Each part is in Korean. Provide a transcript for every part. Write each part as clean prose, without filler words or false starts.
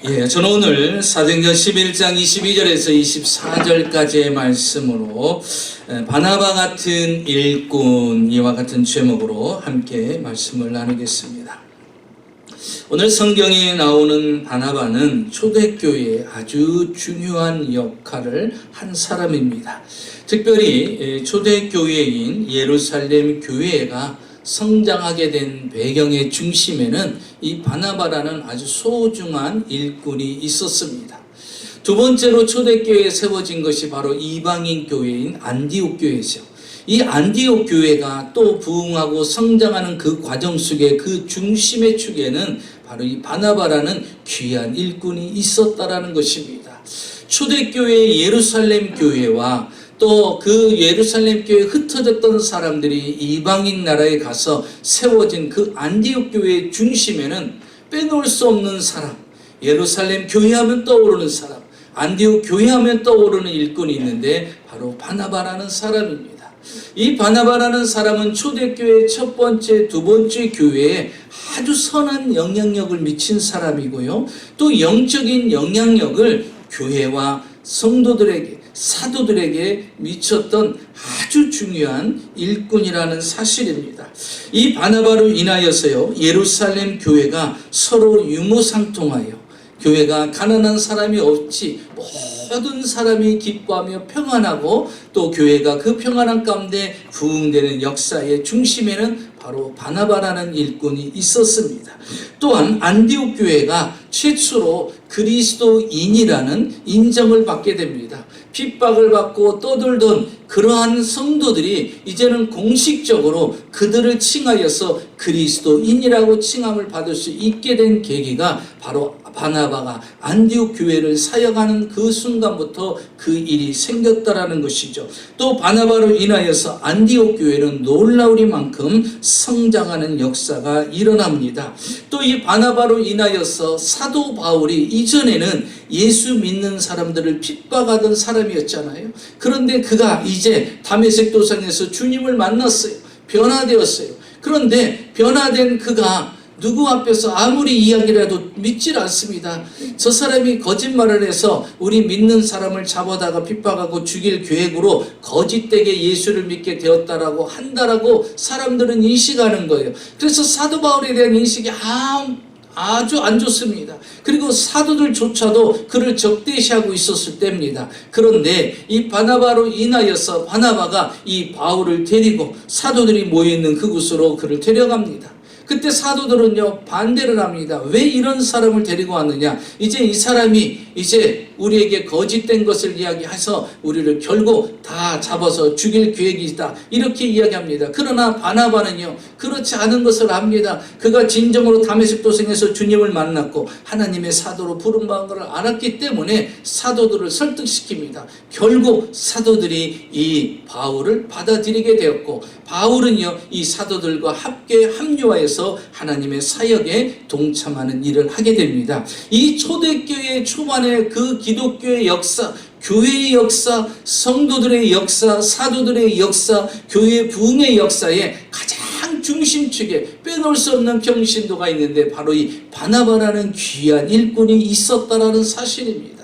저는 오늘 사도행전 11장 22절에서 24절까지의 말씀으로 바나바 같은 일꾼 이와 같은 제목으로 함께 말씀을 나누겠습니다. 오늘 성경에 나오는 바나바는 초대교회에 아주 중요한 역할을 한 사람입니다. 특별히 초대교회인 예루살렘 교회가 성장하게 된 배경의 중심에는 이 바나바라는 아주 소중한 일꾼이 있었습니다. 두 번째로 초대교회에 세워진 것이 바로 이방인 교회인 안디옥 교회죠. 이 안디옥 교회가 또 부흥하고 성장하는 그 과정 속에 그 중심의 축에는 바로 이 바나바라는 귀한 일꾼이 있었다라는 것입니다. 초대교회의 예루살렘 교회와 또 그 예루살렘 교회에 흩어졌던 사람들이 이방인 나라에 가서 세워진 그 안디옥 교회의 중심에는 빼놓을 수 없는 사람, 예루살렘 교회하면 떠오르는 사람, 안디옥 교회하면 떠오르는 일꾼이 있는데 바로 바나바라는 사람입니다. 이 바나바라는 사람은 초대교회의 첫 번째, 두 번째 교회에 아주 선한 영향력을 미친 사람이고요. 또 영적인 영향력을 교회와 성도들에게, 사도들에게 미쳤던 아주 중요한 일꾼이라는 사실입니다. 이 바나바로 인하여서요, 예루살렘 교회가 서로 유무상통하여 교회가 가난한 사람이 없지 모든 사람이 기뻐하며 평안하고 또 교회가 그 평안한 가운데 부흥되는 역사의 중심에는 바로 바나바라는 일꾼이 있었습니다. 또한 안디옥 교회가 최초로 그리스도인이라는 인정을 받게 됩니다. 핍박을 받고 떠들던 그러한 성도들이 이제는 공식적으로 그들을 칭하여서 그리스도인이라고 칭함을 받을 수 있게 된 계기가 바로 바나바가 안디옥 교회를 사역하는 그 순간부터 그 일이 생겼다라는 것이죠. 또 바나바로 인하여서 안디옥 교회는 놀라우리만큼 성장하는 역사가 일어납니다. 또 이 바나바로 인하여서 사도 바울이 이전에는 예수 믿는 사람들을 핍박하던 사람이었잖아요. 그런데 그가 이제 다메섹 도상에서 주님을 만났어요. 변화되었어요. 그런데 변화된 그가 누구 앞에서 아무리 이야기라도 믿질 않습니다. 저 사람이 거짓말을 해서 우리 믿는 사람을 잡아다가 핍박하고 죽일 계획으로 거짓되게 예수를 믿게 되었다라고 한다라고 사람들은 인식하는 거예요. 그래서 사도 바울에 대한 인식이 아주 안 좋습니다. 그리고 사도들조차도 그를 적대시하고 있었을 때입니다. 그런데 이 바나바로 인하여서 바나바가 이 바울을 데리고 사도들이 모여있는 그곳으로 그를 데려갑니다. 그때 사도들은요, 반대를 합니다. 왜 이런 사람을 데리고 왔느냐? 이제 이 사람이 이제 우리에게 거짓된 것을 이야기해서 우리를 결국 다 잡아서 죽일 계획이다, 이렇게 이야기합니다. 그러나 바나바는요, 그렇지 않은 것을 압니다. 그가 진정으로 다메섹 도상에서 주님을 만났고 하나님의 사도로 부름받은 것을 알았기 때문에 사도들을 설득시킵니다. 결국 사도들이 이 바울을 받아들이게 되었고, 바울은요, 이 사도들과 함께 합류하여서 하나님의 사역에 동참하는 일을 하게 됩니다. 이 초대교회 초반에 그 기독교의 역사, 교회의 역사, 성도들의 역사, 사도들의 역사, 교회 부흥의 역사에 가장 중심축에 빼놓을 수 없는 평신도가 있는데 바로 이 바나바라는 귀한 일꾼이 있었다라는 사실입니다.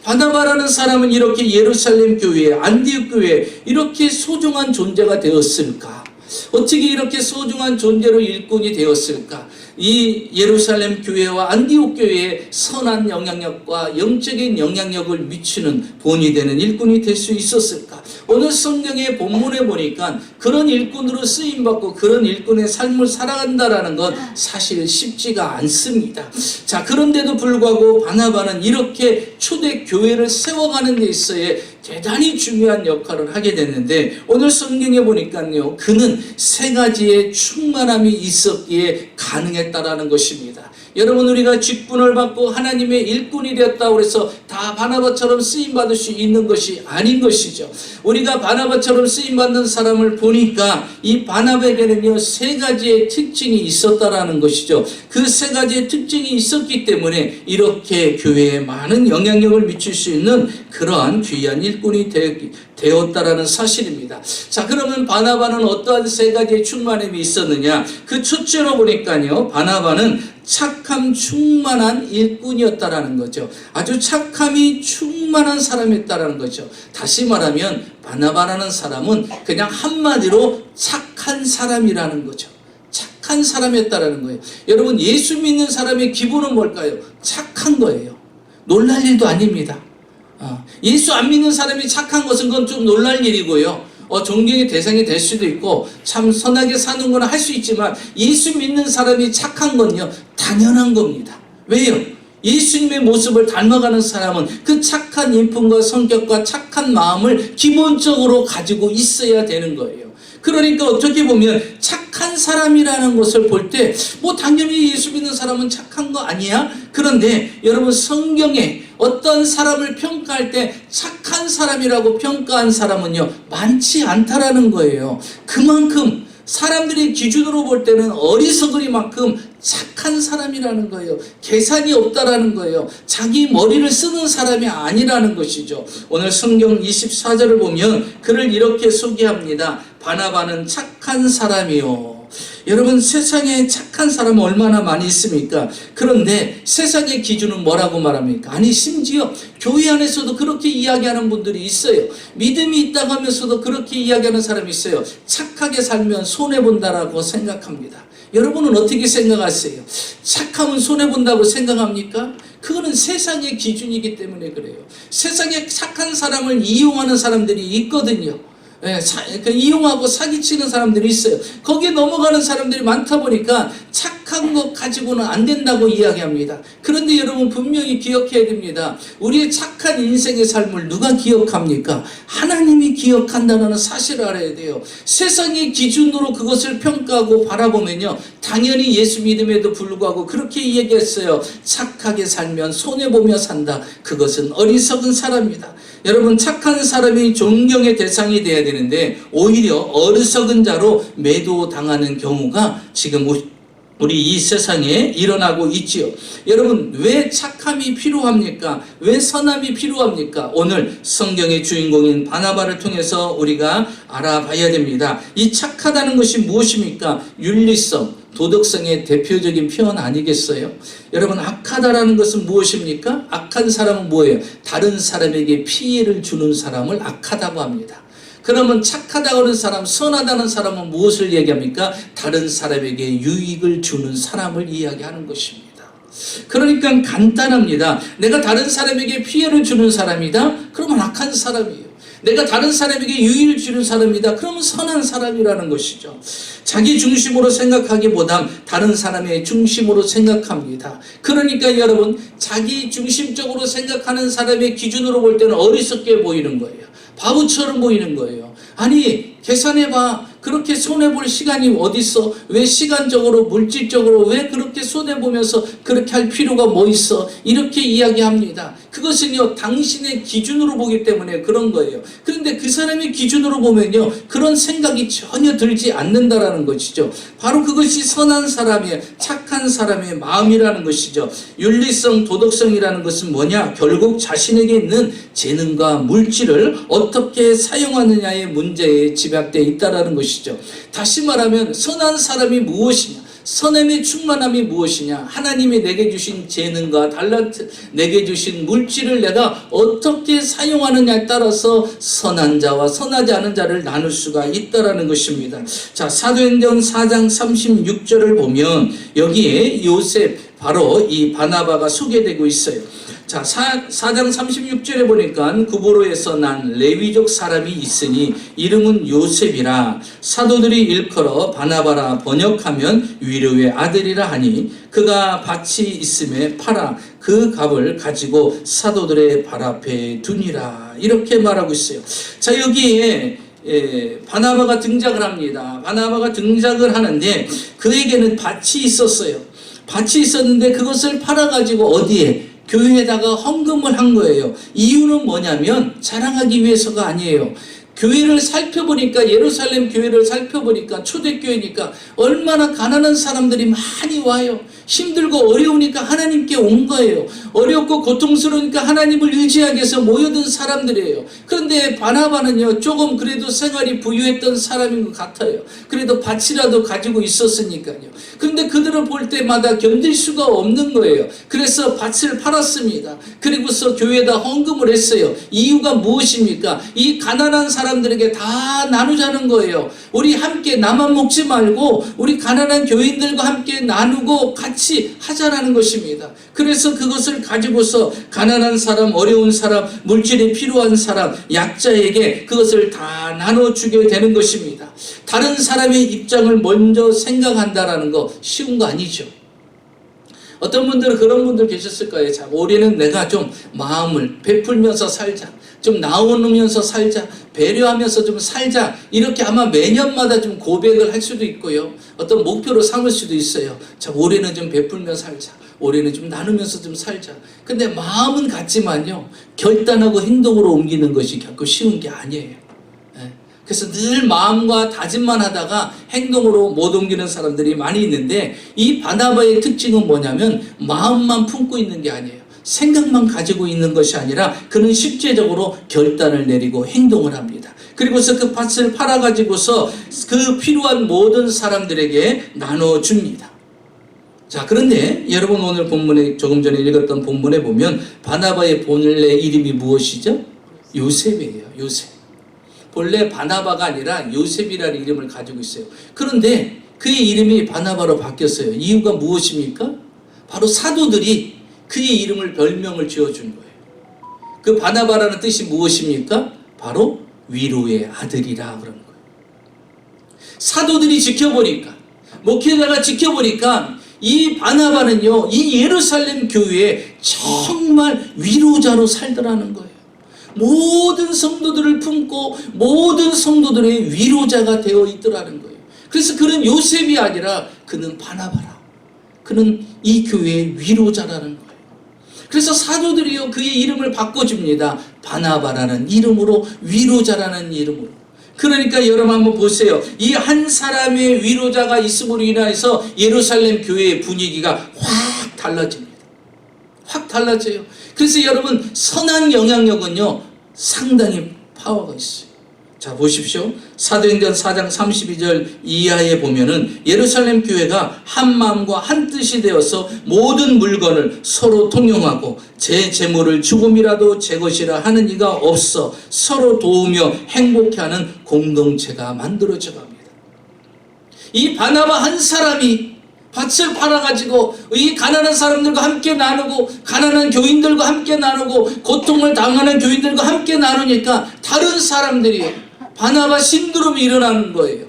바나바라는 사람은 이렇게 예루살렘 교회, 안디옥 교회 이렇게 소중한 존재가 되었을까? 어떻게 이렇게 소중한 존재로 일꾼이 되었을까? 이 예루살렘 교회와 안디옥 교회에 선한 영향력과 영적인 영향력을 미치는 본이 되는 일꾼이 될 수 있었을까? 오늘 성경의 본문에 보니까 그런 일꾼으로 쓰임받고 그런 일꾼의 삶을 살아간다라는 건 사실 쉽지가 않습니다. 자, 그런데도 불구하고 바나바는 이렇게 초대 교회를 세워가는 데 있어의 대단히 중요한 역할을 하게 됐는데, 오늘 성경에 보니까요, 그는 세 가지의 충만함이 있었기에 가능했다라는 것입니다. 여러분, 우리가 직분을 받고 하나님의 일꾼이 되었다고 해서 다 바나바처럼 쓰임받을 수 있는 것이 아닌 것이죠. 우리가 바나바처럼 쓰임받는 사람을 보니까 이 바나바에게는요, 세 가지의 특징이 있었다라는 것이죠. 그 세 가지의 특징이 있었기 때문에 이렇게 교회에 많은 영향력을 미칠 수 있는 그러한 귀한 일꾼이 되었다라는 사실입니다. 자, 그러면 바나바는 어떠한 세 가지의 충만함이 있었느냐? 그 첫째로 보니까요, 바나바는 착함 충만한 일꾼이었다라는 거죠. 아주 착함이 충만한 사람이었다라는 거죠. 다시 말하면 바나바라는 사람은 그냥 한마디로 착한 사람이라는 거죠. 착한 사람이었다라는 거예요. 여러분, 예수 믿는 사람의 기본은 뭘까요? 착한 거예요. 놀랄 일도 아닙니다. 예수 안 믿는 사람이 착한 것은 그건 좀 놀랄 일이고요. 존경의 대상이 될 수도 있고 참 선하게 사는 건 할 수 있지만 예수 믿는 사람이 착한 건요, 당연한 겁니다. 왜요? 예수님의 모습을 닮아가는 사람은 그 착한 인품과 성격과 착한 마음을 기본적으로 가지고 있어야 되는 거예요. 그러니까 어떻게 보면 착한 사람이라는 것을 볼 때 당연히 예수 믿는 사람은 착한 거 아니야? 그런데 여러분, 성경에 어떤 사람을 평가할 때 착한 사람이라고 평가한 사람은요, 많지 않다라는 거예요. 그만큼 사람들이 기준으로 볼 때는 어리석으리만큼 착한 사람이라는 거예요. 계산이 없다라는 거예요. 자기 머리를 쓰는 사람이 아니라는 것이죠. 오늘 성경 24절을 보면 그를 이렇게 소개합니다. 바나바는 착한 사람이요. 여러분, 세상에 착한 사람은 얼마나 많이 있습니까? 그런데 세상의 기준은 뭐라고 말합니까? 아니, 심지어 교회 안에서도 그렇게 이야기하는 분들이 있어요. 믿음이 있다고 하면서도 그렇게 이야기하는 사람이 있어요. 착하게 살면 손해본다라고 생각합니다. 여러분은 어떻게 생각하세요? 착하면 손해본다고 생각합니까? 그거는 세상의 기준이기 때문에 그래요. 세상에 착한 사람을 이용하는 사람들이 있거든요. 이용하고 사기치는 사람들이 있어요. 거기에 넘어가는 사람들이 많다 보니까 착한 것 가지고는 안 된다고 이야기합니다. 그런데 여러분, 분명히 기억해야 됩니다. 우리의 착한 인생의 삶을 누가 기억합니까? 하나님이 기억한다는 사실을 알아야 돼요. 세상의 기준으로 그것을 평가하고 바라보면요, 당연히 예수 믿음에도 불구하고 그렇게 얘기했어요. 착하게 살면 손해보며 산다. 그것은 어리석은 사람이다. 여러분, 착한 사람이 존경의 대상이 돼야 되는데 오히려 어리석은 자로 매도당하는 경우가 지금 우리 이 세상에 일어나고 있지요. 여러분, 왜 착함이 필요합니까? 왜 선함이 필요합니까? 오늘 성경의 주인공인 바나바를 통해서 우리가 알아봐야 됩니다. 이 착하다는 것이 무엇입니까? 윤리성, 도덕성의 대표적인 표현 아니겠어요? 여러분, 악하다라는 것은 무엇입니까? 악한 사람은 뭐예요? 다른 사람에게 피해를 주는 사람을 악하다고 합니다. 그러면 착하다고 하는 사람, 선하다는 사람은 무엇을 얘기합니까? 다른 사람에게 유익을 주는 사람을 이야기하는 것입니다. 그러니까 간단합니다. 내가 다른 사람에게 피해를 주는 사람이다? 그러면 악한 사람이에요. 내가 다른 사람에게 유익을 주는 사람이다? 그러면 선한 사람이라는 것이죠. 자기 중심으로 생각하기보단 다른 사람의 중심으로 생각합니다. 그러니까 여러분, 자기 중심적으로 생각하는 사람의 기준으로 볼 때는 어리석게 보이는 거예요. 바보처럼 보이는 거예요. 아니, 계산해봐. 그렇게 손해볼 시간이 어딨어? 왜 시간적으로, 물질적으로 왜 그렇게 손해보면서 그렇게 할 필요가 뭐 있어? 이렇게 이야기합니다. 그것은요, 당신의 기준으로 보기 때문에 그런 거예요. 그런데 그 사람의 기준으로 보면요, 그런 생각이 전혀 들지 않는다라는 것이죠. 바로 그것이 선한 사람의, 착한 사람의 마음이라는 것이죠. 윤리성, 도덕성이라는 것은 뭐냐? 결국 자신에게 있는 재능과 물질을 어떻게 사용하느냐의 문제에 집약되어 있다라는 것이죠. 다시 말하면 선한 사람이 무엇이냐? 선함의 충만함이 무엇이냐? 하나님이 내게 주신 재능과 달란트, 내게 주신 물질을 내가 어떻게 사용하느냐에 따라서 선한 자와 선하지 않은 자를 나눌 수가 있다라는 것입니다. 자, 사도행전 4장 36절을 보면 여기에 요셉, 바로 이 바나바가 소개되고 있어요. 자, 4장 36절에 보니까 구보로에서 난 레위족 사람이 있으니 이름은 요셉이라. 사도들이 일컬어 바나바라 번역하면 위로의 아들이라 하니 그가 밭이 있음에 팔아 그 값을 가지고 사도들의 발 앞에 두니라. 이렇게 말하고 있어요. 자, 여기에 바나바가 등장을 합니다. 바나바가 등장을 하는데 그에게는 밭이 있었어요. 밭이 있었는데 그것을 팔아가지고 어디에? 교회에다가 헌금을 한 거예요. 이유는 뭐냐면 자랑하기 위해서가 아니에요. 교회를 살펴보니까, 예루살렘 교회를 살펴보니까, 초대교회니까 얼마나 가난한 사람들이 많이 와요. 힘들고 어려우니까 하나님께 온 거예요. 어렵고 고통스러우니까 하나님을 의지하기 위해서 모여든 사람들이에요. 그런데 바나바는요, 조금 그래도 생활이 부유했던 사람인 것 같아요. 그래도 밭이라도 가지고 있었으니까요. 그런데 그들을 볼 때마다 견딜 수가 없는 거예요. 그래서 밭을 팔았습니다. 그리고서 교회에다 헌금을 했어요. 이유가 무엇입니까? 이 가난한 사람들에게 다 나누자는 거예요. 우리 함께 나만 먹지 말고 우리 가난한 교인들과 함께 나누고 같이 하자라는 것입니다. 그래서 그것을 가지고서 가난한 사람, 어려운 사람, 물질이 필요한 사람, 약자에게 그것을 다 나눠주게 되는 것입니다. 다른 사람의 입장을 먼저 생각한다라는 거 쉬운 거 아니죠. 어떤 분들은 그런 분들 계셨을 거예요. 자, 올해는 내가 좀 마음을 베풀면서 살자, 좀 나누면서 살자, 배려하면서 좀 살자, 이렇게 아마 매년마다 좀 고백을 할 수도 있고요. 어떤 목표로 삼을 수도 있어요. 자, 올해는 좀 베풀면서 살자, 올해는 좀 나누면서 좀 살자. 근데 마음은 같지만요, 결단하고 행동으로 옮기는 것이 결코 쉬운 게 아니에요. 그래서 늘 마음과 다짐만 하다가 행동으로 못 옮기는 사람들이 많이 있는데, 이 바나바의 특징은 뭐냐면 마음만 품고 있는 게 아니에요. 생각만 가지고 있는 것이 아니라 그는 실제적으로 결단을 내리고 행동을 합니다. 그리고서 그 밭을 팔아가지고서 그 필요한 모든 사람들에게 나눠줍니다. 자, 그런데 여러분 오늘 본문에, 조금 전에 읽었던 본문에 보면 바나바의 본래 이름이 무엇이죠? 요셉이에요. 요셉. 본래 바나바가 아니라 요셉이라는 이름을 가지고 있어요. 그런데 그의 이름이 바나바로 바뀌었어요. 이유가 무엇입니까? 바로 사도들이 그의 이름을, 별명을 지어준 거예요. 그 바나바라는 뜻이 무엇입니까? 바로 위로의 아들이라 그런 거예요. 사도들이 지켜보니까, 목회자가 지켜보니까 이 바나바는요, 이 예루살렘 교회에 정말 위로자로 살더라는 거예요. 모든 성도들을 품고 모든 성도들의 위로자가 되어 있더라는 거예요. 그래서 그는 요셉이 아니라 그는 바나바라. 그는 이 교회의 위로자라는 거예요. 그래서 사도들이요, 그의 이름을 바꿔줍니다. 바나바라는 이름으로, 위로자라는 이름으로. 그러니까 여러분 한번 보세요. 이 한 사람의 위로자가 있음으로 인해서 예루살렘 교회의 분위기가 확 달라집니다. 확 달라져요. 그래서 여러분, 선한 영향력은요, 상당히 파워가 있어요. 자, 보십시오. 사도행전 4장 32절 이하에 보면은 예루살렘 교회가 한 마음과 한 뜻이 되어서 모든 물건을 서로 통용하고 제 재물을 조금이라도 제 것이라 하는 이가 없어 서로 도우며 행복해하는 공동체가 만들어져 갑니다. 이 바나바 한 사람이 밭을 팔아가지고 이 가난한 사람들과 함께 나누고, 가난한 교인들과 함께 나누고, 고통을 당하는 교인들과 함께 나누니까 다른 사람들이 바나바 신드롬이 일어나는 거예요.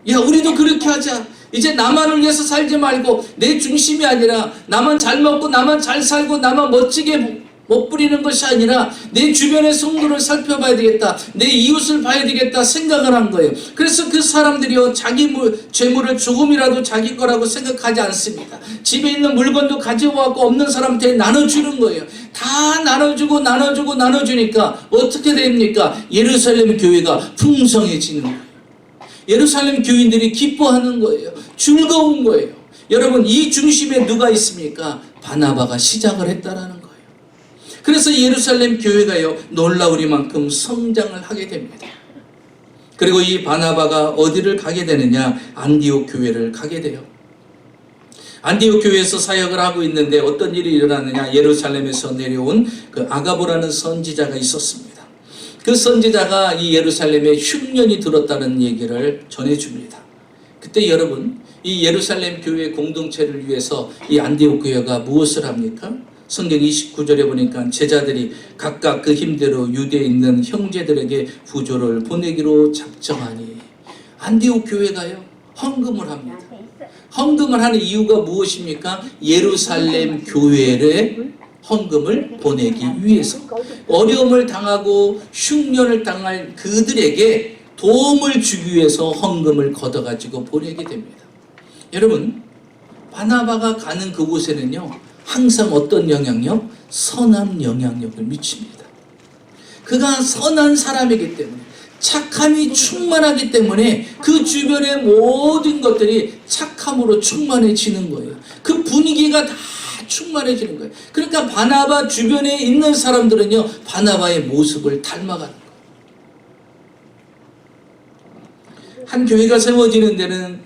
야, 우리도 그렇게 하자. 이제 나만을 위해서 살지 말고 내 중심이 아니라 나만 잘 먹고 나만 잘 살고 나만 멋지게 못 부리는 것이 아니라 내 주변의 성도를 살펴봐야 되겠다, 내 이웃을 봐야 되겠다 생각을 한 거예요. 그래서 그 사람들이요, 자기 재물을 조금이라도 자기 거라고 생각하지 않습니다. 집에 있는 물건도 가져와갖고 없는 사람한테 나눠주는 거예요. 다 나눠주니까 어떻게 됩니까? 예루살렘 교회가 풍성해지는 거예요. 예루살렘 교인들이 기뻐하는 거예요. 즐거운 거예요. 여러분, 이 중심에 누가 있습니까? 바나바가 시작을 했다라는 거예요. 그래서 예루살렘 교회가요, 놀라우리만큼 성장을 하게 됩니다. 그리고 이 바나바가 어디를 가게 되느냐? 안디옥 교회를 가게 돼요. 안디옥 교회에서 사역을 하고 있는데 어떤 일이 일어나느냐? 예루살렘에서 내려온 그 아가보라는 선지자가 있었습니다. 그 선지자가 이 예루살렘에 흉년이 들었다는 얘기를 전해줍니다. 그때 여러분, 이 예루살렘 교회 공동체를 위해서 이 안디옥 교회가 무엇을 합니까? 성경 29절에 보니까 제자들이 각각 그 힘대로 유대에 있는 형제들에게 부조를 보내기로 작정하니, 안디옥 교회가요, 헌금을 합니다. 헌금을 하는 이유가 무엇입니까? 예루살렘 교회에 헌금을 보내기 위해서, 어려움을 당하고 흉년을 당할 그들에게 도움을 주기 위해서 헌금을 걷어가지고 보내게 됩니다. 여러분, 바나바가 가는 그곳에는요, 항상 어떤 영향력? 선한 영향력을 미칩니다. 그가 선한 사람이기 때문에, 착함이 충만하기 때문에 그 주변의 모든 것들이 착함으로 충만해지는 거예요. 그 분위기가 다 충만해지는 거예요. 그러니까 바나바 주변에 있는 사람들은요, 바나바의 모습을 닮아가는 거예요. 한 교회가 세워지는 데는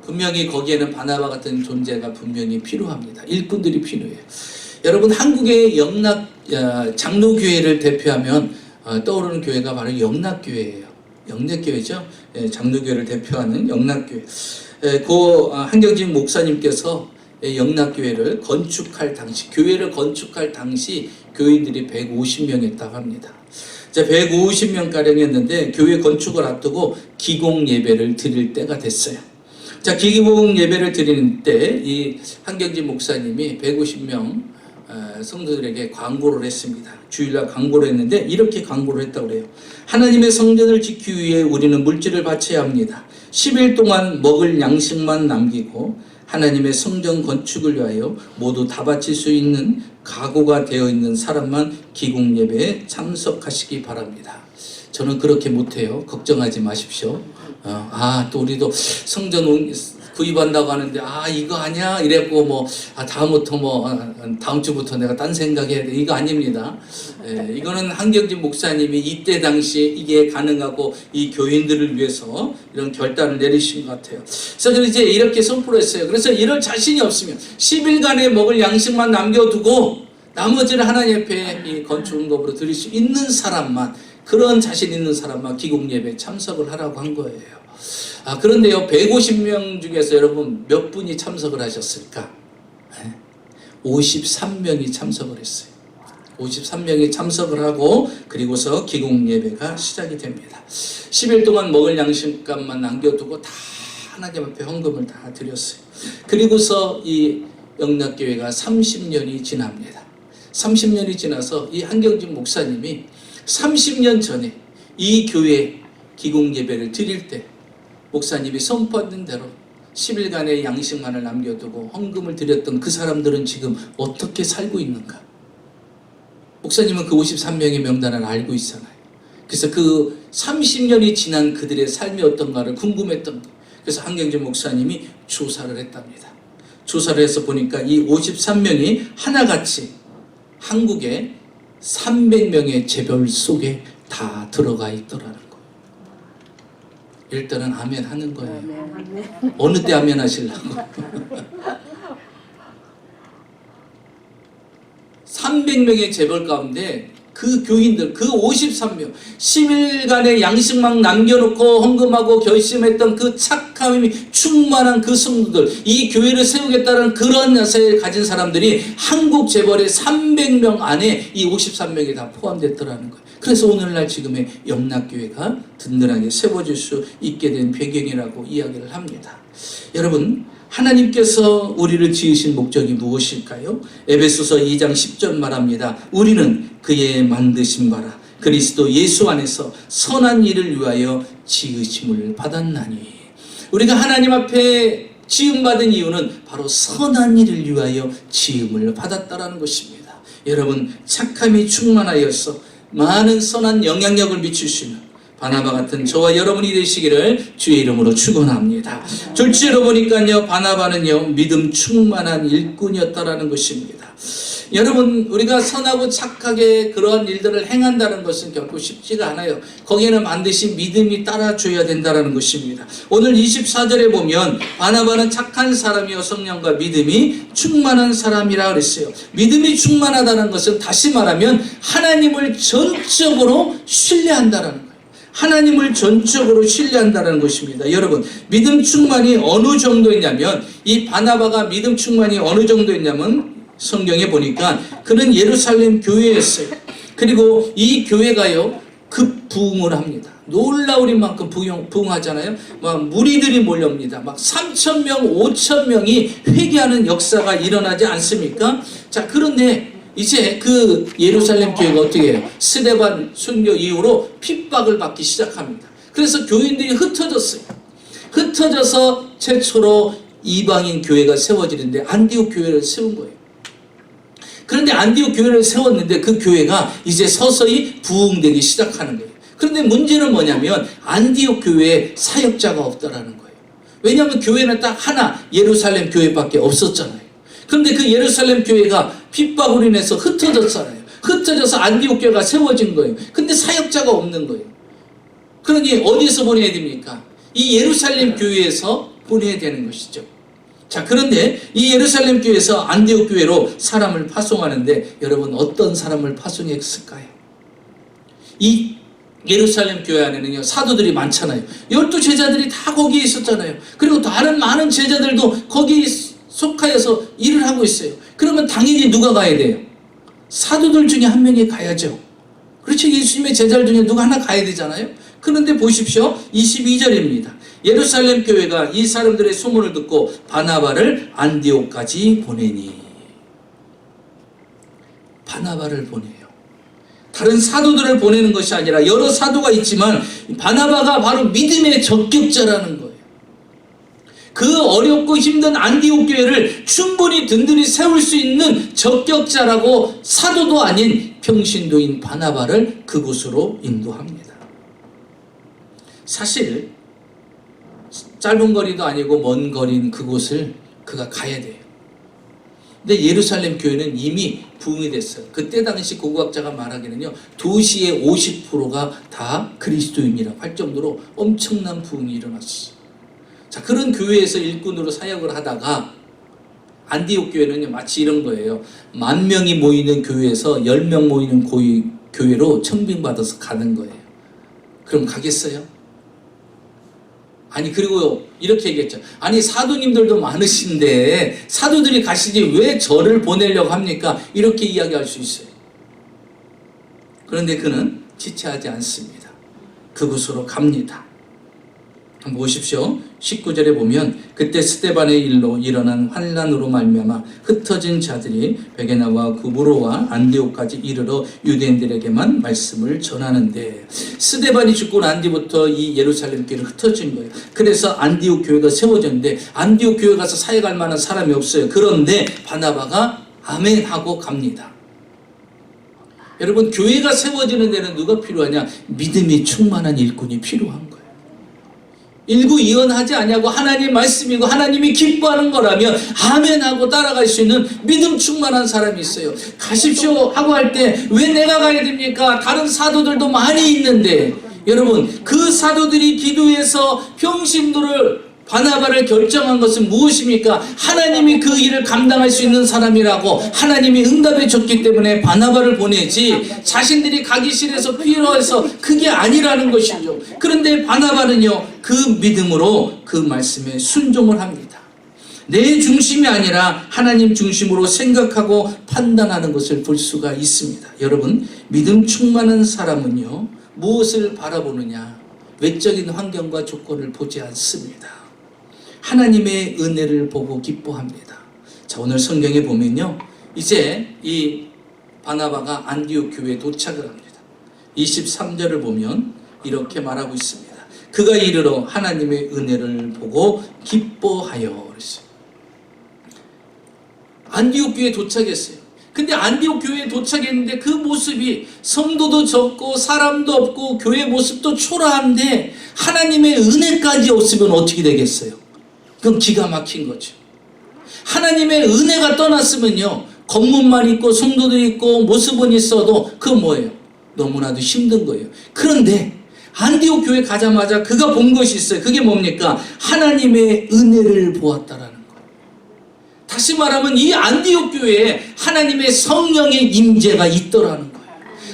분명히 거기에는 바나바 같은 존재가 분명히 필요합니다. 일꾼들이 필요해요. 여러분, 한국의 장로교회를 대표하면 떠오르는 교회가 바로 영락교회예요. 영락교회죠. 장로교회를 대표하는 영락교회. 한경진 목사님께서 영락교회를 건축할 당시, 교회를 건축할 당시 교인들이 150명이었다고 합니다. 150명가량이었는데 교회 건축을 앞두고 기공 예배를 드릴 때가 됐어요. 기공 예배를 드리는 때 이 한경진 목사님이 150명 성도들에게 광고를 했습니다. 주일날 광고를 했는데 이렇게 광고를 했다고 그래요. 하나님의 성전을 지키기 위해 우리는 물질을 바쳐야 합니다. 10일 동안 먹을 양식만 남기고 하나님의 성전 건축을 위하여 모두 다 바칠 수 있는 각오가 되어 있는 사람만 기공 예배에 참석하시기 바랍니다. 저는 그렇게 못해요. 걱정하지 마십시오. 또 우리도 성전 구입한다고 하는데 이거 아니야? 이랬고 다음부터 다음 주부터 내가 딴 생각해야 돼. 이거 아닙니다. 이거는 한경진 목사님이 이때 당시에 이게 가능하고 이 교인들을 위해서 이런 결단을 내리신 것 같아요. 그래서 이제 이렇게 선포를 했어요. 그래서 이럴 자신이 없으면 10일간에 먹을 양식만 남겨두고 나머지는 하나님 앞에 이 건축업으로 드릴 수 있는 사람만, 그런 자신 있는 사람만 기공 예배에 참석을 하라고 한 거예요. 그런데요, 150명 중에서 여러분 몇 분이 참석을 하셨을까? 53명이 참석을 했어요. 53명이 참석을 하고 그리고서 기공 예배가 시작이 됩니다. 10일 동안 먹을 양식값만 남겨두고 다 하나님 앞에 헌금을 다 드렸어요. 그리고서 이 영락교회가 30년이 지납니다. 30년이 지나서 이 한경진 목사님이 30년 전에 이 교회 기공 예배를 드릴 때 목사님이 선포한 대로 10일간의 양식만을 남겨두고 헌금을 드렸던 그 사람들은 지금 어떻게 살고 있는가? 목사님은 그 53명의 명단을 알고 있잖아요. 그래서 그 30년이 지난 그들의 삶이 어떤가를 궁금했던 거예요. 그래서 한경진 목사님이 조사를 했답니다. 조사를 해서 보니까 이 53명이 하나같이 한국의 300명의 재벌 속에 다 들어가 있더라는 거예요. 일단은 아멘 하는 거예요. 어느 때 아멘 하시려고. 300명의 재벌 가운데 그 교인들, 그 53명, 10일간의 양식만 남겨놓고 헌금하고 결심했던 그 착함이 충만한 그 성도들, 이 교회를 세우겠다는 그런 야세를 가진 사람들이 한국 재벌의 300명 안에 이 53명이 다 포함됐더라는 거예요. 그래서 오늘날 지금의 영락교회가 든든하게 세워질 수 있게 된 배경이라고 이야기를 합니다. 여러분, 하나님께서 우리를 지으신 목적이 무엇일까요? 에베소서 2장 10절 말합니다. 우리는 그의 만드신 바라 그리스도 예수 안에서 선한 일을 위하여 지으심을 받았나니. 우리가 하나님 앞에 지음받은 이유는 바로 선한 일을 위하여 지음을 받았다라는 것입니다. 여러분, 착함이 충만하여서 많은 선한 영향력을 미칠 수 있는 바나바 같은 저와 여러분이 되시기를 주의 이름으로 축원합니다. 둘째로 보니까요, 바나바는요 믿음 충만한 일꾼이었다라는 것입니다. 여러분, 우리가 선하고 착하게 그러한 일들을 행한다는 것은 결코 쉽지가 않아요. 거기에는 반드시 믿음이 따라줘야 된다는 것입니다. 오늘 24절에 보면 바나바는 착한 사람이요 성령과 믿음이 충만한 사람이라 그랬어요. 믿음이 충만하다는 것은 다시 말하면 하나님을 전적으로 신뢰한다는 거예요. 하나님을 전적으로 신뢰한다는 것입니다. 여러분, 믿음 충만이 어느 정도였냐면, 이 바나바가 믿음 충만이 어느 정도였냐면 성경에 보니까 그는 예루살렘 교회였어요. 그리고 이 교회가요 급부흥을 합니다. 놀라울 만큼 부흥하잖아요. 막 무리들이 몰려옵니다. 막 3,000명, 5,000명이 회개하는 역사가 일어나지 않습니까? 자, 그런데 이제 그 예루살렘 교회가 어떻게 해요? 스데반 순교 이후로 핍박을 받기 시작합니다. 그래서 교인들이 흩어졌어요. 흩어져서 최초로 이방인 교회가 세워지는데 안디옥 교회를 세운 거예요. 그런데 안디옥 교회를 세웠는데 그 교회가 이제 서서히 부흥되기 시작하는 거예요. 그런데 문제는 뭐냐면 안디옥 교회에 사역자가 없다라는 거예요. 왜냐하면 교회는 딱 하나 예루살렘 교회밖에 없었잖아요. 그런데 그 예루살렘 교회가 핍박으로 인해서 흩어졌잖아요. 흩어져서 안디옥 교회가 세워진 거예요. 근데 사역자가 없는 거예요. 그러니 어디서 보내야 됩니까? 이 예루살렘 교회에서 보내야 되는 것이죠. 자, 그런데 이 예루살렘 교회에서 안디옥 교회로 사람을 파송하는데 여러분 어떤 사람을 파송했을까요? 이 예루살렘 교회 안에는요 사도들이 많잖아요. 12제자들이 다 거기에 있었잖아요. 그리고 다른 많은 제자들도 거기에 속하여서 일을 하고 있어요. 그러면 당연히 누가 가야 돼요? 사도들 중에 한 명이 가야죠. 그렇죠. 예수님의 제자들 중에 누가 하나 가야 되잖아요. 그런데 보십시오. 22절입니다. 예루살렘 교회가 이 사람들의 소문을 듣고 바나바를 안디옥까지 보내니. 바나바를 보내요. 다른 사도들을 보내는 것이 아니라 여러 사도가 있지만 바나바가 바로 믿음의 적격자라는 거예요. 그 어렵고 힘든 안디옥 교회를 충분히 든든히 세울 수 있는 적격자라고 사도도 아닌 평신도인 바나바를 그곳으로 인도합니다. 사실 짧은 거리도 아니고 먼 거리인 그곳을 그가 가야 돼요. 근데 예루살렘 교회는 이미 부흥이 됐어요. 그때 당시 고고학자가 말하기는요 도시의 50%가 다 그리스도인이라고 할 정도로 엄청난 부흥이 일어났어요. 자, 그런 교회에서 일꾼으로 사역을 하다가 안디옥 교회는 마치 이런 거예요. 10,000명이 모이는 교회에서 10명 모이는 교회로 청빙받아서 가는 거예요. 그럼 가겠어요? 아니, 그리고 이렇게 얘기했죠. 아니, 사도님들도 많으신데 사도들이 가시지 왜 저를 보내려고 합니까? 이렇게 이야기할 수 있어요. 그런데 그는 지체하지 않습니다. 그곳으로 갑니다. 한번 보십시오. 19절에 보면 그때 스데반의 일로 일어난 환난으로 말미암아 흩어진 자들이 베게나와 구브로와 안디옥까지 이르러 유대인들에게만 말씀을 전하는데, 스데반이 죽고 난 뒤부터 이 예루살렘 교회는 흩어진 거예요. 그래서 안디옥 교회가 세워졌는데 안디옥 교회 가서 사역할 만한 사람이 없어요. 그런데 바나바가 아멘 하고 갑니다. 여러분, 교회가 세워지는 데는 누가 필요하냐? 믿음이 충만한 일꾼이 필요한 거예요. 일구이연하지 아니하고 하나님 말씀이고 하나님이 기뻐하는 거라면 아멘하고 따라갈 수 있는 믿음 충만한 사람이 있어요. 가십시오 하고 할 때 왜 내가 가야 됩니까? 다른 사도들도 많이 있는데. 여러분, 그 사도들이 기도해서 평신도를 바나바를 결정한 것은 무엇입니까? 하나님이 그 일을 감당할 수 있는 사람이라고 하나님이 응답해 줬기 때문에 바나바를 보내지 자신들이 가기 싫어서 필요해서 그게 아니라는 것이죠. 그런데 바나바는요 그 믿음으로 그 말씀에 순종을 합니다. 내 중심이 아니라 하나님 중심으로 생각하고 판단하는 것을 볼 수가 있습니다. 여러분, 믿음 충만한 사람은요 무엇을 바라보느냐? 외적인 환경과 조건을 보지 않습니다. 하나님의 은혜를 보고 기뻐합니다. 자, 오늘 성경에 보면요 이제 이 바나바가 안디옥 교회에 도착을 합니다. 23절을 보면 이렇게 말하고 있습니다. 그가 이르러 하나님의 은혜를 보고 기뻐하여 그랬어요. 안디옥 교회에 도착했어요. 근데 안디옥 교회에 도착했는데 그 모습이 성도도 적고 사람도 없고 교회 모습도 초라한데 하나님의 은혜까지 없으면 어떻게 되겠어요? 그럼 기가 막힌 거죠. 하나님의 은혜가 떠났으면요 겉문만 있고 성도도 있고 모습은 있어도 그건 뭐예요? 너무나도 힘든 거예요. 그런데 안디옥 교회 가자마자 그가 본 것이 있어요. 그게 뭡니까? 하나님의 은혜를 보았다라는 거예요. 다시 말하면 이 안디옥 교회에 하나님의 성령의 임재가 있더라는 거예요.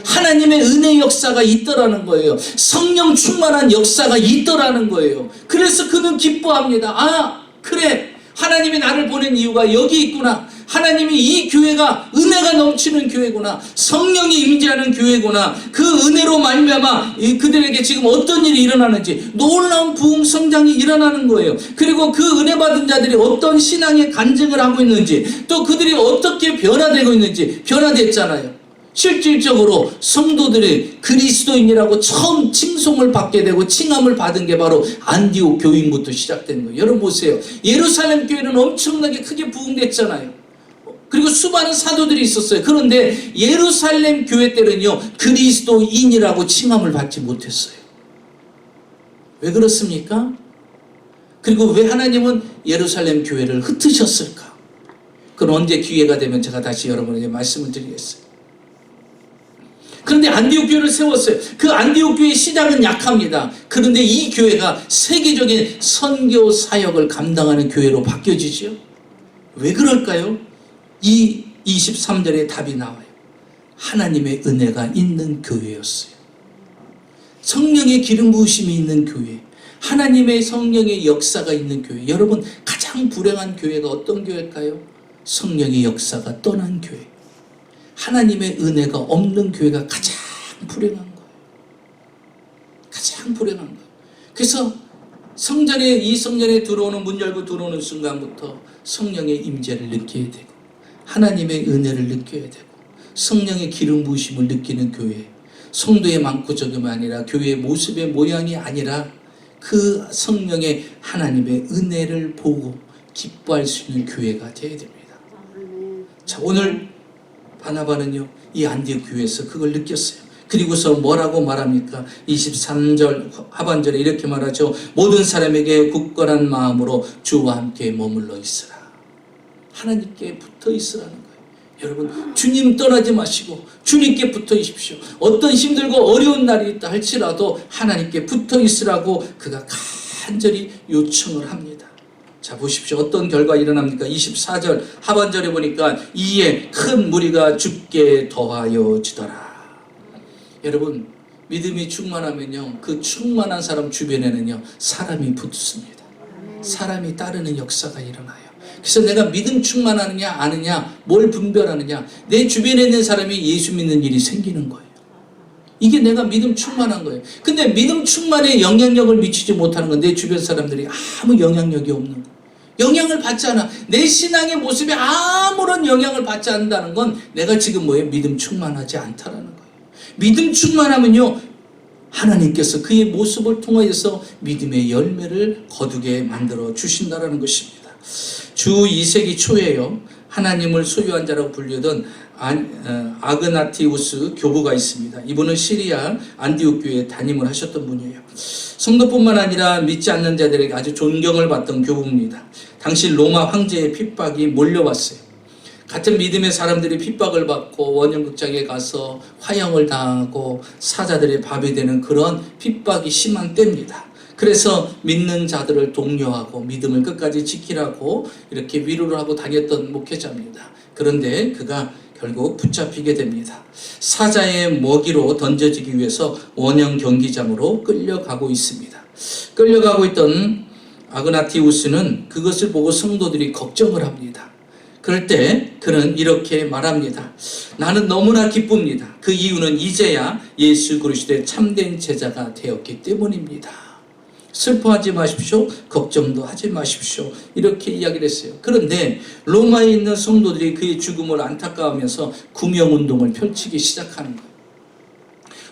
하나님의 은혜 역사가 있더라는 거예요. 성령 충만한 역사가 있더라는 거예요. 그래서 그는 기뻐합니다. 아, 그래, 하나님이 나를 보낸 이유가 여기 있구나. 하나님이 이 교회가 은혜가 넘치는 교회구나. 성령이 임재하는 교회구나. 그 은혜로 말미암아 그들에게 지금 어떤 일이 일어나는지 놀라운 부흥 성장이 일어나는 거예요. 그리고 그 은혜 받은 자들이 어떤 신앙의 간증을 하고 있는지, 또 그들이 어떻게 변화되고 있는지 변화됐잖아요. 실질적으로 성도들이 그리스도인이라고 처음 칭송을 받게 되고 칭함을 받은 게 바로 안디옥 교인부터 시작된 거예요. 여러분 보세요. 예루살렘 교회는 엄청나게 크게 부흥됐잖아요. 그리고 수많은 사도들이 있었어요. 그런데 예루살렘 교회 때는요, 그리스도인이라고 칭함을 받지 못했어요. 왜 그렇습니까? 그리고 왜 하나님은 예루살렘 교회를 흩으셨을까? 그건 언제 기회가 되면 제가 다시 여러분에게 말씀을 드리겠어요. 그런데 안디옥 교회를 세웠어요. 그 안디옥 교회의 시작은 약합니다. 그런데 이 교회가 세계적인 선교 사역을 감당하는 교회로 바뀌어지죠. 왜 그럴까요? 이 23절에 답이 나와요. 하나님의 은혜가 있는 교회였어요. 성령의 기름 부으심이 있는 교회, 하나님의 성령의 역사가 있는 교회. 여러분, 가장 불행한 교회가 어떤 교회일까요? 성령의 역사가 떠난 교회, 하나님의 은혜가 없는 교회가 가장 불행한 거예요. 가장 불행한 거예요. 그래서 이 성전에 들어오는, 문 열고 들어오는 순간부터 성령의 임재를 느껴야 되고, 하나님의 은혜를 느껴야 되고, 성령의 기름 부으심을 느끼는 교회, 성도의 많고 적음이 아니라 교회의 모습의 모양이 아니라 그 성령의 하나님의 은혜를 보고 기뻐할 수 있는 교회가 되어야 됩니다. 자, 오늘 바나바는요, 이 안디옥 교회에서 그걸 느꼈어요. 그리고서 뭐라고 말합니까? 23절 하반절에 이렇게 말하죠. 모든 사람에게 굳건한 마음으로 주와 함께 머물러 있으라. 하나님께 붙어 있으라는 거예요. 여러분, 주님 떠나지 마시고 주님께 붙어 있십시오. 어떤 힘들고 어려운 날이 있다 할지라도 하나님께 붙어 있으라고 그가 간절히 요청을 합니다. 자, 보십시오. 어떤 결과 일어납니까? 24절 하반절에 보니까 이에 큰 무리가 죽게 더하여지더라. 여러분, 믿음이 충만하면요, 그 충만한 사람 주변에는요, 사람이 붙습니다. 사람이 따르는 역사가 일어나요. 그래서 내가 믿음 충만하느냐 아느냐, 뭘 분별하느냐, 내 주변에 있는 사람이 예수 믿는 일이 생기는 거예요. 이게 내가 믿음 충만한 거예요. 근데 믿음 충만에 영향력을 미치지 못하는 건 내 주변 사람들이 아무 영향력이 없는 거예요. 영향을 받지 않아. 내 신앙의 모습에 아무런 영향을 받지 않는다는 건 내가 지금 뭐예요? 믿음 충만하지 않다라는 거예요. 믿음 충만하면요, 하나님께서 그의 모습을 통하여서 믿음의 열매를 거두게 만들어 주신다라는 것입니다. 주 2세기 초에요, 하나님을 소유한 자라고 불리던 아그나티우스 교부가 있습니다. 이분은 시리아 안디옥 교회에 담임을 하셨던 분이에요. 성도뿐만 아니라 믿지 않는 자들에게 아주 존경을 받던 교부입니다. 당시 로마 황제의 핍박이 몰려왔어요. 같은 믿음의 사람들이 핍박을 받고 원형극장에 가서 화형을 당하고 사자들의 밥이 되는 그런 핍박이 심한 때입니다. 그래서 믿는 자들을 독려하고 믿음을 끝까지 지키라고 이렇게 위로를 하고 다녔던 목회자입니다. 그런데 그가 결국 붙잡히게 됩니다. 사자의 먹이로 던져지기 위해서 원형 경기장으로 끌려가고 있습니다. 끌려가고 있던 아그나티우스는 그것을 보고 성도들이 걱정을 합니다. 그럴 때 그는 이렇게 말합니다. 나는 너무나 기쁩니다. 그 이유는 이제야 예수 그리스도의 참된 제자가 되었기 때문입니다. 슬퍼하지 마십시오. 걱정도 하지 마십시오. 이렇게 이야기를 했어요. 그런데 로마에 있는 성도들이 그의 죽음을 안타까워하면서 구명운동을 펼치기 시작하는 거예요.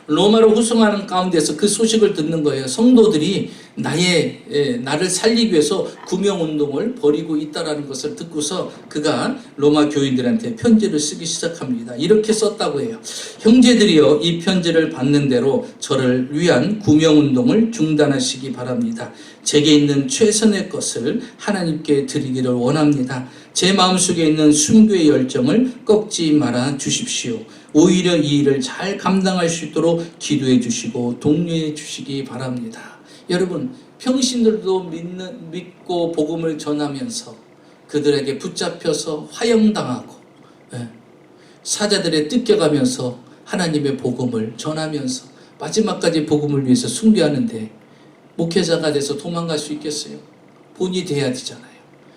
로마로 후송하는 가운데서 그 소식을 듣는 거예요. 성도들이 나를 살리기 위해서 구명운동을 벌이고 있다는 것을 듣고서 그가 로마 교인들한테 편지를 쓰기 시작합니다. 이렇게 썼다고 해요. 형제들이여, 이 편지를 받는 대로 저를 위한 구명운동을 중단하시기 바랍니다. 제게 있는 최선의 것을 하나님께 드리기를 원합니다. 제 마음속에 있는 순교의 열정을 꺾지 말아 주십시오. 오히려 이 일을 잘 감당할 수 있도록 기도해 주시고 독려해 주시기 바랍니다. 여러분, 평신들도 믿고 복음을 전하면서 그들에게 붙잡혀서 화형당하고 사자들에 뜯겨가면서 하나님의 복음을 전하면서 마지막까지 복음을 위해서 순교하는데 목회자가 돼서 도망갈 수 있겠어요? 본이 돼야 되잖아요.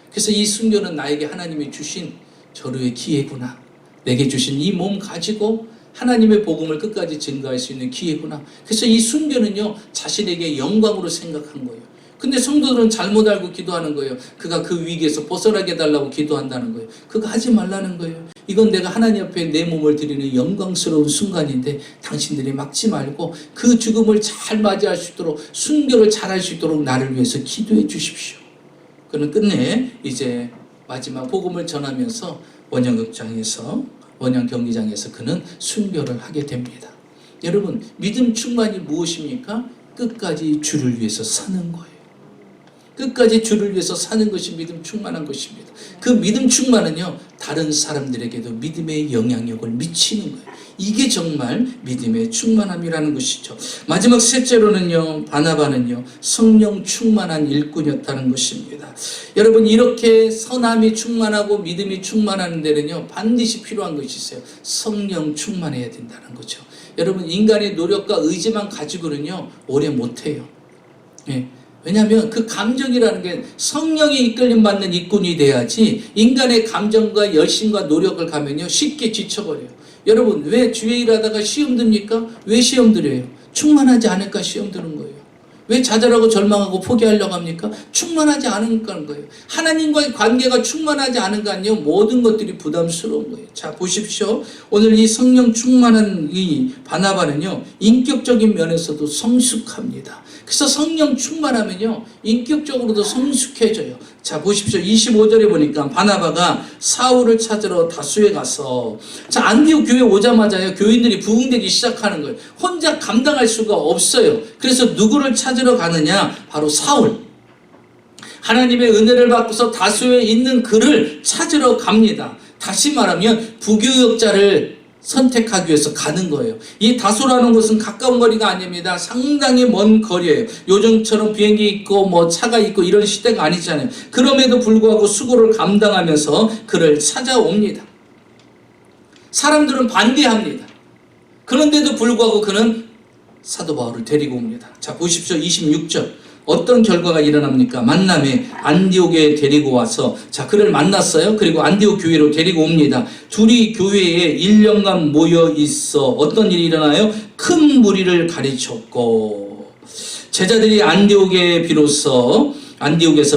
그래서 이 순교는 나에게 하나님이 주신 절호의 기회구나. 내게 주신 이 몸 가지고 하나님의 복음을 끝까지 증거할 수 있는 기회구나. 그래서 이 순교는요, 자신에게 영광으로 생각한 거예요. 근데 성도들은 잘못 알고 기도하는 거예요. 그가 그 위기에서 벗어나게 해달라고 기도한다는 거예요. 그거 하지 말라는 거예요. 이건 내가 하나님 앞에 내 몸을 드리는 영광스러운 순간인데 당신들이 막지 말고 그 죽음을 잘 맞이할 수 있도록, 순교를 잘 할 수 있도록 나를 위해서 기도해 주십시오. 그는 끝내 이제 마지막 복음을 전하면서 원양극장에서 원양 경기장에서 그는 순교를 하게 됩니다. 여러분, 믿음 충만이 무엇입니까? 끝까지 주를 위해서 사는 거예요. 끝까지 주를 위해서 사는 것이 믿음 충만한 것입니다. 그 믿음 충만은요, 다른 사람들에게도 믿음의 영향력을 미치는 거예요. 이게 정말 믿음의 충만함이라는 것이죠. 마지막 셋째로는요, 바나바는요, 성령 충만한 일꾼이었다는 것입니다. 여러분, 이렇게 선함이 충만하고 믿음이 충만한 데는요, 반드시 필요한 것이 있어요. 성령 충만해야 된다는 거죠. 여러분, 인간의 노력과 의지만 가지고는요, 오래 못해요. 예. 왜냐하면 그 감정이라는 게 성령의 이끌림 받는 일꾼이 돼야지, 인간의 감정과 열심과 노력을 가면요 쉽게 지쳐버려요. 여러분, 왜 주의 일하다가 시험 듭니까? 왜 시험 들어요? 충만하지 않을까 시험 드는 거예요. 왜 좌절하고 절망하고 포기하려고 합니까? 충만하지 않으니까 하는 거예요. 하나님과의 관계가 충만하지 않은간요, 모든 것들이 부담스러운 거예요. 자, 보십시오. 오늘 이 성령 충만한 이 바나바는요, 인격적인 면에서도 성숙합니다. 그래서 성령 충만하면요, 인격적으로도 성숙해져요. 자, 보십시오. 25절에 보니까 바나바가 사울을 찾으러 다수에 가서, 자, 안디옥 교회 오자마자요, 교인들이 부흥되기 시작하는 거예요. 혼자 감당할 수가 없어요. 그래서 누구를 찾으러 가느냐? 바로 사울. 하나님의 은혜를 받고서 다수에 있는 그를 찾으러 갑니다. 다시 말하면 부교역자를 선택하기 위해서 가는 거예요. 이 다소라는 곳은 가까운 거리가 아닙니다. 상당히 먼 거리예요. 요즘처럼 비행기 있고 뭐 차가 있고 이런 시대가 아니잖아요. 그럼에도 불구하고 수고를 감당하면서 그를 찾아옵니다. 사람들은 반대합니다. 그런데도 불구하고 그는 사도 바울을 데리고 옵니다. 자, 보십시오. 26절. 어떤 결과가 일어납니까? 만남에 안디옥에 데리고 와서, 자, 그를 만났어요. 그리고 안디옥 교회로 데리고 옵니다. 둘이 교회에 1년간 모여 있어 어떤 일이 일어나요? 큰 무리를 가르쳤고, 제자들이 안디옥에서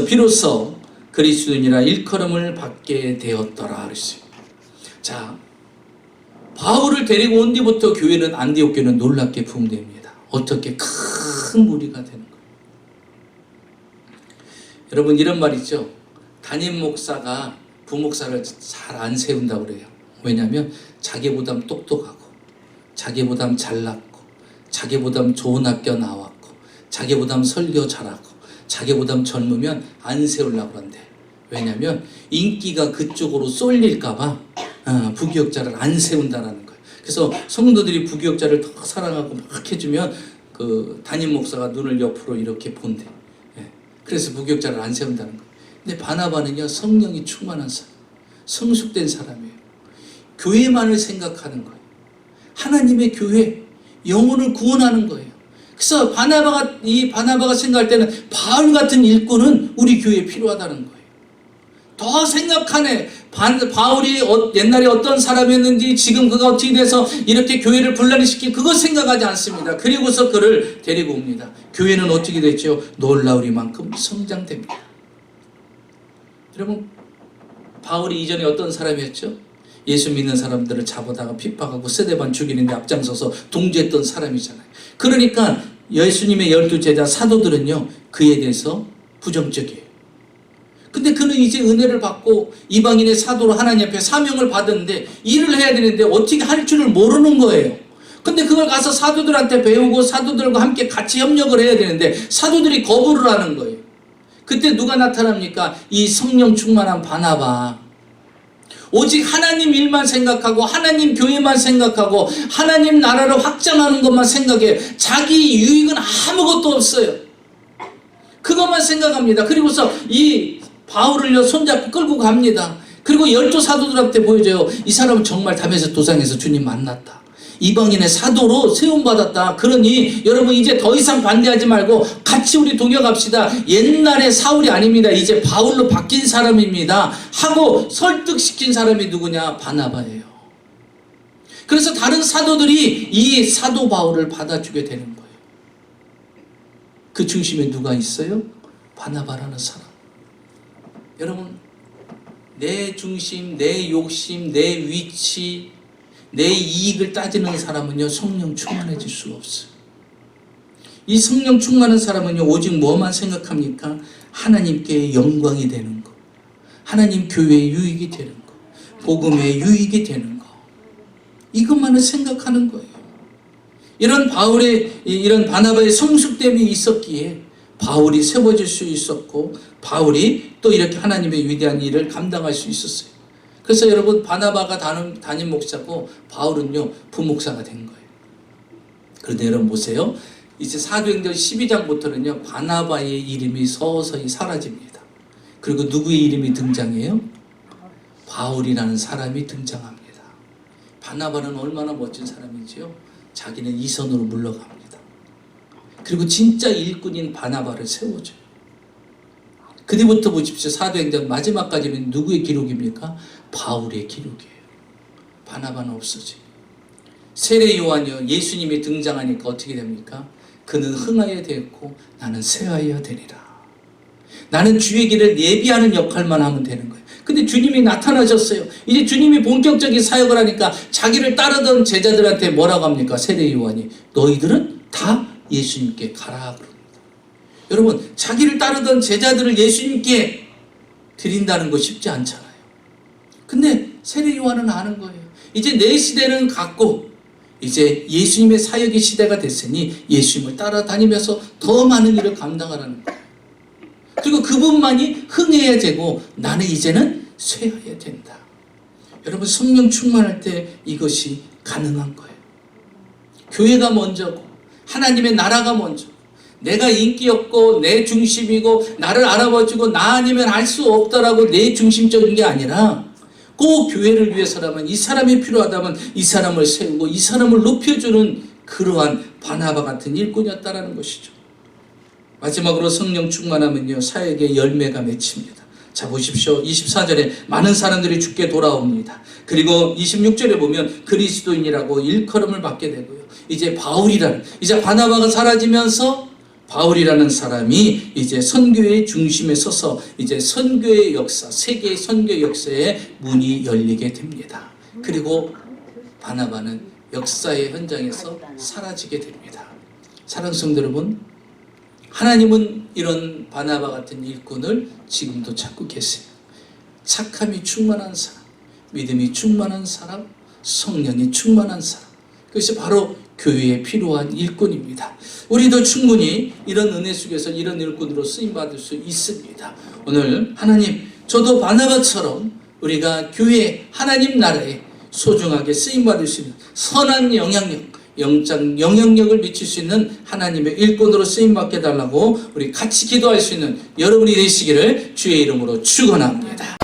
비로소 그리스도인이라 일컬음을 받게 되었더라 그랬어요. 자, 바울을 데리고 온 뒤부터 교회는, 안디옥 교회는 놀랍게 부흥됩니다. 어떻게 큰 무리가 되는 거예요. 여러분, 이런 말 있죠. 담임 목사가 부목사를 잘 안 세운다고 그래요. 왜냐하면 자기보다 똑똑하고, 자기보다 잘났고, 자기보다 좋은 학교 나왔고, 자기보다 설교 잘하고, 자기보다 젊으면 안 세우려고 한대. 왜냐하면 인기가 그쪽으로 쏠릴까봐 부교역자를 안 세운다라는 거예요. 그래서 성도들이 부교역자를 더 사랑하고 막 해주면 그 담임 목사가 눈을 옆으로 이렇게 본대. 그래서 부교역자를 안 세운다는 거예요. 근데 바나바는요, 성령이 충만한 사람, 성숙된 사람이에요. 교회만을 생각하는 거예요. 하나님의 교회, 영혼을 구원하는 거예요. 그래서 바나바가 생각할 때는 바울 같은 일꾼은 우리 교회에 필요하다는 거예요. 더 생각하네. 바울이 옛날에 어떤 사람이었는지, 지금 그가 어떻게 돼서 이렇게 교회를 분란시킨, 그거 생각하지 않습니다. 그리고서 그를 데리고 옵니다. 교회는 어떻게 됐죠? 놀라우리만큼 성장됩니다. 여러분, 바울이 이전에 어떤 사람이었죠? 예수 믿는 사람들을 잡아다가 핍박하고 세대반 죽이는데 앞장서서 동조했던 사람이잖아요. 그러니까 예수님의 12 제자 사도들은요, 그에 대해서 부정적이에요. 근데 그는 이제 은혜를 받고 이방인의 사도로 하나님 앞에 사명을 받았는데 일을 해야 되는데 어떻게 할 줄을 모르는 거예요. 근데 그걸 가서 사도들한테 배우고 사도들과 함께 같이 협력을 해야 되는데 사도들이 거부를 하는 거예요. 그때 누가 나타납니까? 이 성령 충만한 바나바. 오직 하나님 일만 생각하고 하나님 교회만 생각하고 하나님 나라를 확장하는 것만 생각해. 자기 유익은 아무것도 없어요. 그것만 생각합니다. 그리고서 이 바울을요, 손잡고 끌고 갑니다. 그리고 12 사도들한테 보여줘요. 이 사람은 정말 다메섹 도상에서 주님 만났다. 이방인의 사도로 세움받았다. 그러니 여러분, 이제 더 이상 반대하지 말고 같이 우리 동역합시다. 옛날의 사울이 아닙니다. 이제 바울로 바뀐 사람입니다. 하고 설득시킨 사람이 누구냐? 바나바예요. 그래서 다른 사도들이 이 사도 바울을 받아주게 되는 거예요. 그 중심에 누가 있어요? 바나바라는 사람. 여러분, 내 중심, 내 욕심, 내 위치, 내 이익을 따지는 사람은요, 성령 충만해질 수가 없어요. 이 성령 충만한 사람은요, 오직 뭐만 생각합니까? 하나님께 영광이 되는 것, 하나님 교회의 유익이 되는 거, 복음의 유익이 되는 거, 이것만을 생각하는 거예요. 이런 바나바의 성숙됨이 있었기에 바울이 세워질 수 있었고, 바울이 또 이렇게 하나님의 위대한 일을 감당할 수 있었어요. 그래서 여러분, 바나바가 담임 목사고 바울은요 부목사가 된 거예요. 그런데 여러분 보세요. 이제 사도행전 12장부터는요 바나바의 이름이 서서히 사라집니다. 그리고 누구의 이름이 등장해요? 바울이라는 사람이 등장합니다. 바나바는 얼마나 멋진 사람인지요. 자기는 이선으로 물러갑니다. 그리고 진짜 일꾼인 바나바를 세워줘요. 그 뒤부터 보십시오. 사도행전 마지막까지는 누구의 기록입니까? 바울의 기록이에요. 바나바는 없어져요. 세례 요한이요, 예수님이 등장하니까 어떻게 됩니까? 그는 흥하여 되었고 나는 쇠하여 되리라. 나는 주의 길을 예비하는 역할만 하면 되는 거예요. 근데 주님이 나타나셨어요. 이제 주님이 본격적인 사역을 하니까 자기를 따르던 제자들한테 뭐라고 합니까? 세례 요한이 너희들은 다 예수님께 가라 그럽니다. 여러분, 자기를 따르던 제자들을 예수님께 드린다는 거 쉽지 않잖아요. 근데 세례 요한은 아는 거예요. 이제 내 시대는 갔고 이제 예수님의 사역의 시대가 됐으니 예수님을 따라다니면서 더 많은 일을 감당하라는 거예요. 그리고 그분만이 흥해야 되고 나는 이제는 쇠해야 된다. 여러분, 성령 충만할 때 이것이 가능한 거예요. 교회가 먼저고 하나님의 나라가 먼저고 내가 인기 없고 내 중심이고 나를 알아봐주고 나 아니면 알 수 없다라고 내 중심적인 게 아니라 꼭 교회를 위해서라면, 이 사람이 필요하다면 이 사람을 세우고 이 사람을 높여주는 그러한 바나바 같은 일꾼이었다라는 것이죠. 마지막으로 성령 충만하면요 사역의 열매가 맺힙니다. 자 보십시오. 24절에 많은 사람들이 주께 돌아옵니다. 그리고 26절에 보면 그리스도인이라고 일컬음을 받게 되고요. 이제 바울이라는, 이제 바나바가 사라지면서 바울이라는 사람이 이제 선교의 중심에 서서 이제 선교의 역사, 세계의 선교 역사의 문이 열리게 됩니다. 그리고 바나바는 역사의 현장에서 사라지게 됩니다. 사랑하는 성도 여러분, 하나님은 이런 바나바 같은 일꾼을 지금도 찾고 계세요. 착함이 충만한 사람, 믿음이 충만한 사람, 성령이 충만한 사람, 그것이 바로 교회에 필요한 일꾼입니다. 우리도 충분히 이런 은혜 속에서 이런 일꾼으로 쓰임받을 수 있습니다. 오늘 하나님, 저도 바나바처럼 우리가 교회 하나님 나라에 소중하게 쓰임받을 수 있는 선한 영향력, 영적 영향력을 미칠 수 있는 하나님의 일꾼으로 쓰임받게 해달라고 우리 같이 기도할 수 있는 여러분이 되시기를 주의 이름으로 축원합니다.